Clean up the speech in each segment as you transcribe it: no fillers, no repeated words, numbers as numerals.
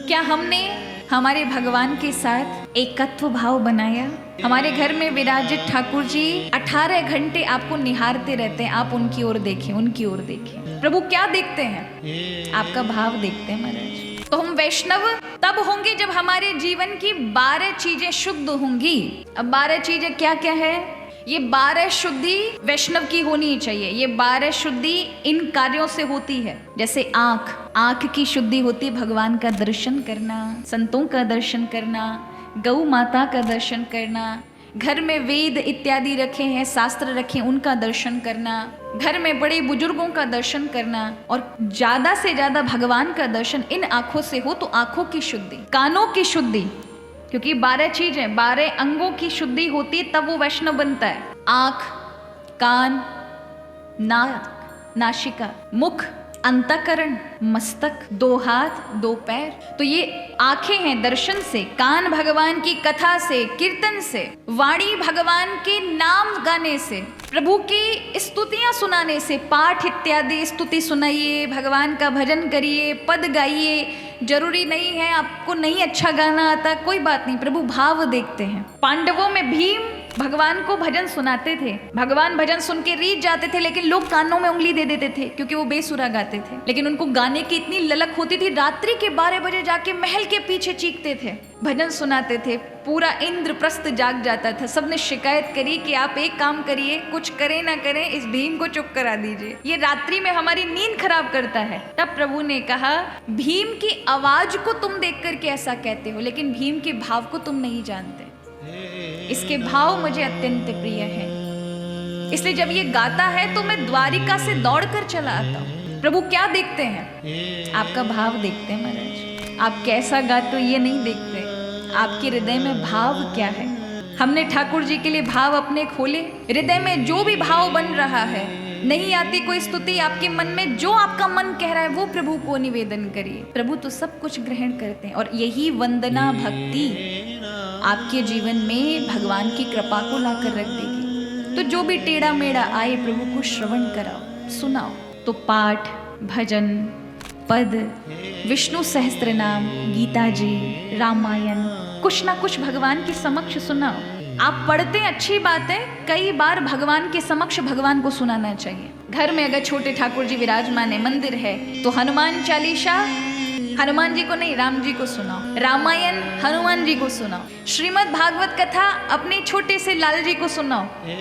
क्या हमने हमारे भगवान के साथ एकत्व भाव बनाया? हमारे घर में विराजित ठाकुर जी 18 घंटे आपको निहारते रहते हैं। आप उनकी ओर देखें, उनकी ओर देखें। प्रभु क्या देखते हैं? आपका भाव देखते हैं महाराज। तो हम वैष्णव तब होंगे जब हमारे जीवन की 12 चीजें शुद्ध होंगी। अब 12 चीजें क्या क्या है? ये 12 शुद्धि वैष्णव की होनी चाहिए। ये 12 शुद्धि इन कार्यों से होती है। जैसे आँख की शुद्धि होती है भगवान का दर्शन करना, संतों का दर्शन करना, गौ माता का दर्शन करना, घर में वेद इत्यादि रखे हैं, शास्त्र रखे, उनका दर्शन करना, घर में बड़े बुजुर्गों का दर्शन करना, और ज्यादा से ज्यादा भगवान का दर्शन इन आँखों से हो तो आँखों की शुद्धि, कानों की शुद्धि, क्योंकि 12 चीजें 12 अंगों की शुद्धि होती है तब वो वैष्णव बनता है। आँख, कान, नाक, नासिका, मुख, अंतःकरण, मस्तक, 2 हाथ 2 पैर। तो ये आंखें हैं दर्शन से, कान भगवान की कथा से, कीर्तन से, वाणी भगवान के नाम गाने से, प्रभु की स्तुतियां सुनाने से, पाठ इत्यादि स्तुति सुनाइए, भगवान का भजन करिए, पद गाइए। जरूरी नहीं है आपको नहीं अच्छा गाना आता, कोई बात नहीं, प्रभु भाव देखते हैं। पांडवों में भीम भगवान को भजन सुनाते थे, भगवान भजन सुन के रीझ जाते थे, लेकिन लोग कानों में उंगली दे देते थे क्योंकि वो बेसुरा गाते थे। लेकिन उनको गाने की इतनी ललक होती थी, रात्रि के 12 बजे जाके महल के पीछे चीखते थे, भजन सुनाते थे, पूरा इंद्रप्रस्थ जाग जाता था। सबने शिकायत करी कि आप एक काम करिए, कुछ करें ना करें, इस भीम को चुप करा दीजिए, ये रात्रि में हमारी नींद खराब करता है। तब प्रभु ने कहा, भीम की आवाज को तुम देख करके ऐसा कहते हो, लेकिन भीम के भाव को तुम नहीं जानते। इसके भाव मुझे अत्यंत प्रिय है, इसलिए जब ये गाता है तो मैं द्वारिका से दौड़कर चला आता हूँ। प्रभु क्या देखते हैं? आपका भाव देखते हैं महाराज। आप कैसा गाते हो ये नहीं देखते, आपके हृदय में भाव क्या है। हमने ठाकुर जी के लिए भाव अपने खोले, हृदय में जो भी भाव बन रहा है, नहीं आती कोई स्तुति आपके मन में, जो आपका मन कह रहा है वो प्रभु को निवेदन करिए। प्रभु तो सब कुछ ग्रहण करते हैं, और यही वंदना भक्ति आपके जीवन में भगवान की कृपा को लाकर रख देगी। तो जो भी टेढ़ा मेढ़ा आए, प्रभु को श्रवण कराओ, सुनाओ। तो पाठ, भजन, पद, विष्णु सहस्त्र नाम, गीता जी, रामायण, कुछ ना कुछ भगवान के समक्ष सुनाओ। आप पढ़ते हैं, अच्छी बात है, कई बार भगवान के समक्ष भगवान को सुनाना चाहिए। घर में अगर छोटे ठाकुर जी विराजमान है, मंदिर है, तो हनुमान चालीसा हनुमान जी को नहीं, राम जी को सुनाओ, रामायण हनुमान जी को सुनाओ, श्रीमद् भागवत कथा अपने छोटे से लाल जी को सुनाओ।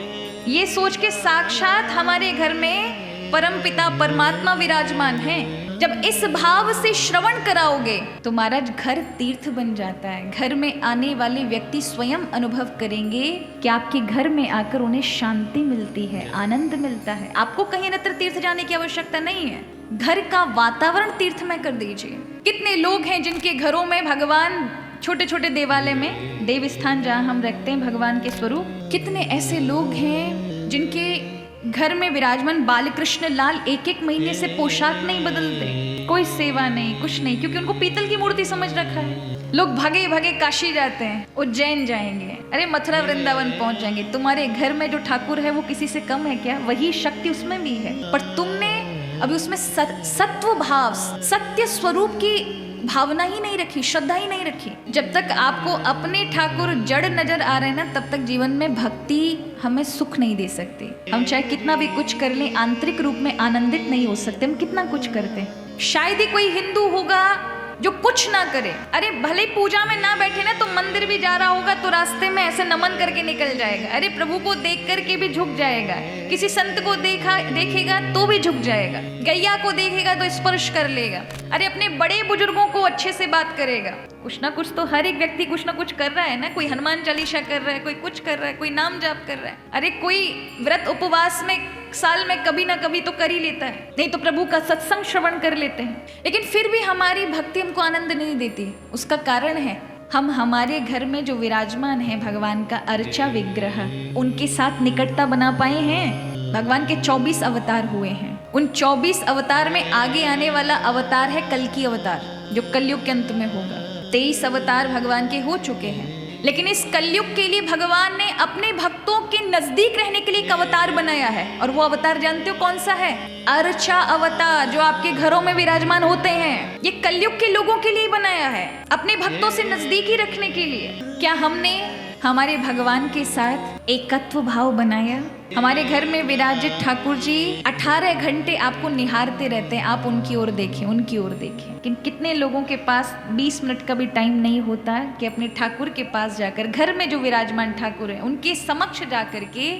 ये सोच के साक्षात हमारे घर में परम पिता परमात्मा विराजमान है। जब इस भाव से श्रवण कराओगे तो महाराज घर तीर्थ बन जाता है। घर में आने वाले व्यक्ति स्वयं अनुभव करेंगे कि आपके घर में आकर उन्हें शांति मिलती है, आनंद मिलता है। आपको कहीं अन्यत्र तीर्थ जाने की आवश्यकता नहीं है, घर का वातावरण तीर्थमय कर दीजिए। कितने लोग हैं जिनके घरों में भगवान, छोटे छोटे देवालय में, देव स्थान जहाँ हम रखते हैं भगवान के स्वरूप, कितने ऐसे लोग हैं जिनके घर में विराजमान बाल कृष्ण लाल 1-1 महीने से पोशाक नहीं बदलते, कोई सेवा नहीं, कुछ नहीं, क्योंकि उनको पीतल की मूर्ति समझ रखा है। लोग भगे भगे काशी जाते हैं, उज्जैन जाएंगे, अरे मथुरा वृंदावन पहुंच जाएंगे। तुम्हारे घर में जो ठाकुर है वो किसी से कम है क्या? वही शक्ति उसमें भी है, पर तुमने अभी उसमें सत्व भाव, सत्य स्वरूप की भावना ही नहीं रखी, श्रद्धा ही नहीं रखी। जब तक आपको अपने ठाकुर जड़ नजर आ रहे हैं ना, तब तक जीवन में भक्ति हमें सुख नहीं दे सकती। हम चाहे कितना भी कुछ कर लें, आंतरिक रूप में आनंदित नहीं हो सकते। हम कितना कुछ करते हैं, शायद ही कोई हिंदू होगा जो कुछ ना करे, अरे भले पूजा में ना बैठे ना तो मंदिर भी जा रहा होगा तो रास्ते में ऐसे नमन करके निकल जाएगा, अरे प्रभु को देख करके भी झुक जाएगा, किसी संत को देखेगा तो भी झुक जाएगा, गैया को देखेगा तो स्पर्श कर लेगा, अरे अपने बड़े बुजुर्गों को अच्छे से बात करेगा। कुछ ना कुछ तो हर एक व्यक्ति कुछ ना कुछ कर रहा है ना, कोई हनुमान चालीसा कर रहा है, कोई कुछ कर रहा है, कोई नाम जाप कर रहा है, अरे कोई व्रत उपवास में साल में कभी ना कभी तो कर ही लेता है, नहीं तो प्रभु का सत्संग श्रवण कर लेते हैं। लेकिन फिर भी हमारी भक्ति हमको आनंद नहीं देती। उसका कारण है हम हमारे घर में जो विराजमान है भगवान का अर्चा विग्रह, उनके साथ निकटता बना पाए हैं। भगवान के 24 अवतार हुए हैं, उन 24 अवतार में आगे आने वाला अवतार है कल की अवतार, जो कलयुग के अंत में होगा। 23 अवतार भगवान के हो चुके हैं, लेकिन इस कलयुग के लिए भगवान ने अपने भक्तों के नजदीक रहने के लिए एक अवतार बनाया है। और वो अवतार जानते हो कौन सा है? अर्चा अवतार, जो आपके घरों में विराजमान होते हैं। ये कलयुग के लोगों के लिए बनाया है, अपने भक्तों से नजदीकी रखने के लिए। क्या हमने हमारे भगवान के साथ एकत्व भाव बनाया? हमारे घर में विराजित ठाकुर जी 18 घंटे आपको निहारते रहते हैं, आप उनकी ओर देखें, उनकी ओर देखें। लेकिन कितने लोगों के पास 20 मिनट का भी टाइम नहीं होता कि अपने ठाकुर के पास जाकर, घर में जो विराजमान ठाकुर है उनके समक्ष जाकर के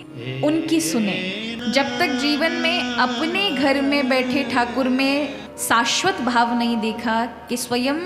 उनकी सुने। जब तक जीवन में अपने घर में बैठे ठाकुर में शाश्वत भाव नहीं देखा कि स्वयं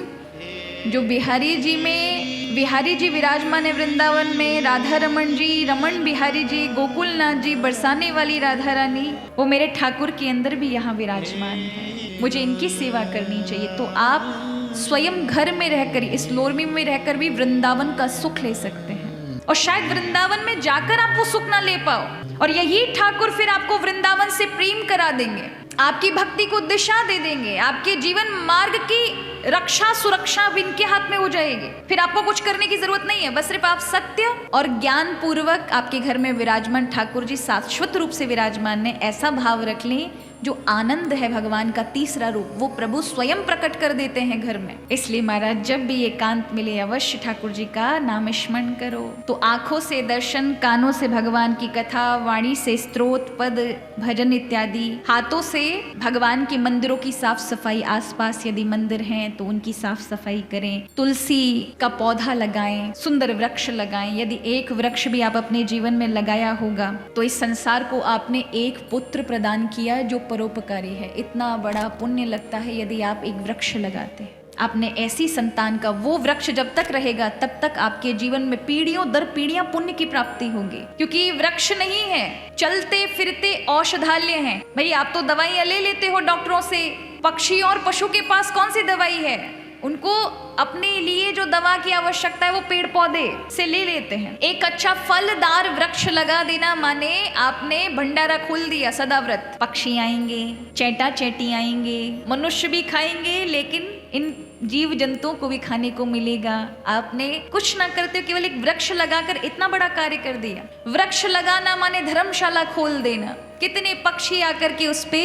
जो बिहारी जी विराजमान है वृंदावन में, राधा रमन जी, रमन बिहारी जी, गोकुलनाथ जी, बरसाने वाली राधा रानी, वो मेरे ठाकुर के अंदर भी यहाँ विराजमान है, मुझे इनकी सेवा करनी चाहिए। तो आप स्वयं घर में रहकर, इस लोरमी में रहकर भी वृंदावन का सुख ले सकते हैं। और शायद वृंदावन में जाकर आप वो सुख ना ले पाओ, और यही ठाकुर फिर आपको वृंदावन से प्रेम करा देंगे, आपकी भक्ति को दिशा दे देंगे, आपके जीवन मार्ग की रक्षा सुरक्षा भी इनके हाथ में हो जाएगी। फिर आपको कुछ करने की जरूरत नहीं है, बस सिर्फ आप सत्य और ज्ञान पूर्वक आपके घर में विराजमान ठाकुर जी शाश्वत रूप से विराजमान है, ऐसा भाव रख लें। जो आनंद है भगवान का तीसरा रूप, वो प्रभु स्वयं प्रकट कर देते हैं घर में। इसलिए महाराज जब भी एकांत मिले अवश्य ठाकुर जी का नाम स्मरण करो। तो आंखों से दर्शन, कानों से भगवान की कथा, वाणी से स्तोत्र पद भजन इत्यादि, हाथों से भगवान के मंदिरों की साफ सफाई, आसपास यदि मंदिर हैं तो उनकी साफ सफाई करें, तुलसी का पौधा लगाएं, सुंदर वृक्ष लगाएं। यदि एक वृक्ष भी आप अपने जीवन में लगाया होगा तो इस संसार को आपने एक पुत्र प्रदान किया जो परोपकारी है। इतना बड़ा पुण्य लगता है यदि आप एक वृक्ष लगाते हैं। आपने ऐसी संतान का, वो वृक्ष जब तक रहेगा तब तक आपके जीवन में पीढ़ियों दर पीढ़ियां पुण्य की प्राप्ति होगी, क्योंकि वृक्ष नहीं है, चलते फिरते औषधालय हैं। भाई आप तो दवाइयां ले लेते हो डॉक्टरों से, पक्षी और पशु के पास कौन सी दवाई है? उनको अपने लिए जो दवा की आवश्यकता है वो पेड़ पौधे से ले लेते हैं। एक अच्छा फलदार वृक्ष लगा देना माने आपने भंडारा खोल दिया सदाव्रत। पक्षी आएंगे, चैटा चैटी आएंगे, मनुष्य भी खाएंगे, लेकिन इन जीव जंतुओं को भी खाने को मिलेगा। आपने कुछ ना करते हो, केवल एक वृक्ष लगाकर इतना बड़ा कार्य कर दिया। वृक्ष लगाना माने धर्मशाला खोल देना। कितने पक्षी आकर के उस पे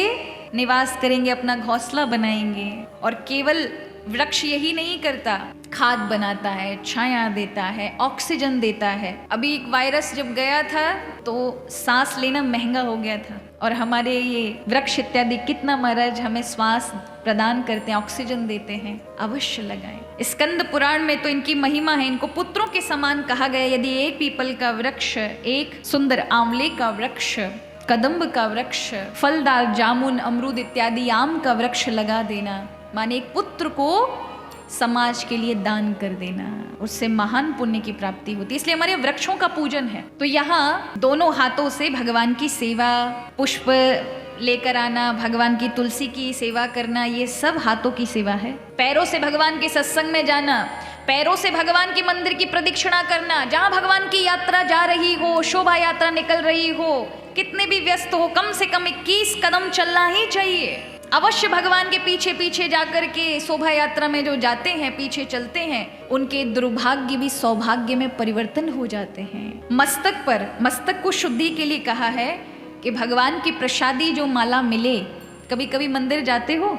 निवास करेंगे, अपना घोंसला बनाएंगे। और केवल वृक्ष यही नहीं करता, खाद बनाता है, छाया देता है, ऑक्सीजन देता है। अभी एक वायरस जब गया था तो सांस लेना महंगा हो गया था, और हमारे ये वृक्ष इत्यादि कितना महाराज हमें श्वास प्रदान करते हैं, ऑक्सीजन देते हैं। अवश्य लगाएं। स्कंद पुराण में तो इनकी महिमा है, इनको पुत्रों के समान कहा गया। यदि एक पीपल का वृक्ष, एक सुंदर आंवले का वृक्ष, कदम्ब का वृक्ष, फलदार जामुन, अमरूद इत्यादि आम का वृक्ष लगा देना माने एक पुत्र को समाज के लिए दान कर देना, उससे महान पुण्य की प्राप्ति होती है। इसलिए हमारे वृक्षों का पूजन है। तो यहाँ दोनों हाथों से भगवान की सेवा, पुष्प लेकर आना, भगवान की तुलसी की सेवा करना, ये सब हाथों की सेवा है। पैरों से भगवान के सत्संग में जाना, पैरों से भगवान के मंदिर की प्रदक्षिणा करना, जहाँ भगवान की यात्रा जा रही हो, शोभा यात्रा निकल रही हो, कितने भी व्यस्त हो, कम से कम 21 कदम चलना ही चाहिए। अवश्य भगवान के पीछे पीछे जाकर के शोभा यात्रा में जो जाते हैं, पीछे चलते हैं, उनके दुर्भाग्य भी सौभाग्य में परिवर्तन हो जाते हैं। मस्तक को शुद्धि के लिए कहा है कि भगवान की प्रसादी जो माला मिले। कभी कभी मंदिर जाते हो,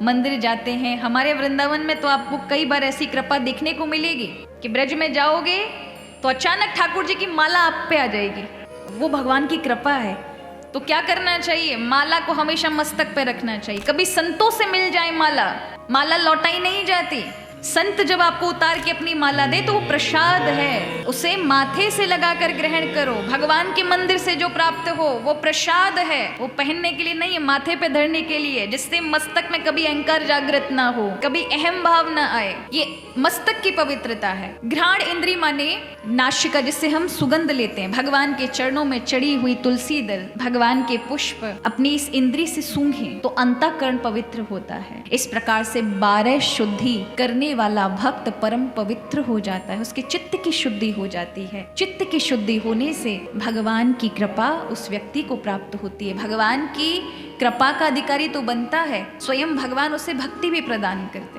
मंदिर जाते हैं, हमारे वृंदावन में तो आपको कई बार ऐसी कृपा देखने को मिलेगी कि ब्रज में जाओगे तो अचानक ठाकुर जी की माला आप पे आ जाएगी। वो भगवान की कृपा है। तो क्या करना चाहिए? माला को हमेशा मस्तक पे रखना चाहिए। कभी संतों से मिल जाए माला लौटाई नहीं जाती। संत जब आपको उतार के अपनी माला दे तो वो प्रसाद है, उसे माथे से लगाकर ग्रहण करो। भगवान के मंदिर से जो प्राप्त हो वो प्रसाद है, वो पहनने के लिए नहीं है, माथे पे धरने के लिए, जिससे मस्तक में कभी अहंकार जागृत ना हो, कभी अहम भाव ना आए। ये मस्तक की पवित्रता है। घ्राण इंद्री माने नासिका, जिससे हम सुगंध लेते हैं। भगवान के चरणों में चढ़ी हुई तुलसी दल, भगवान के पुष्प अपनी इस इंद्री से सूंघें तो अंतःकरण पवित्र होता है। इस प्रकार से 12 शुद्धि करने वाला भक्त परम पवित्र हो जाता है, उसके चित्त की शुद्धि हो जाती है। चित्त की शुद्धि होने से भगवान की कृपा उस व्यक्ति को प्राप्त होती है। भगवान की कृपा का अधिकारी तो बनता है, स्वयं भगवान उसे भक्ति भी प्रदान करते हैं।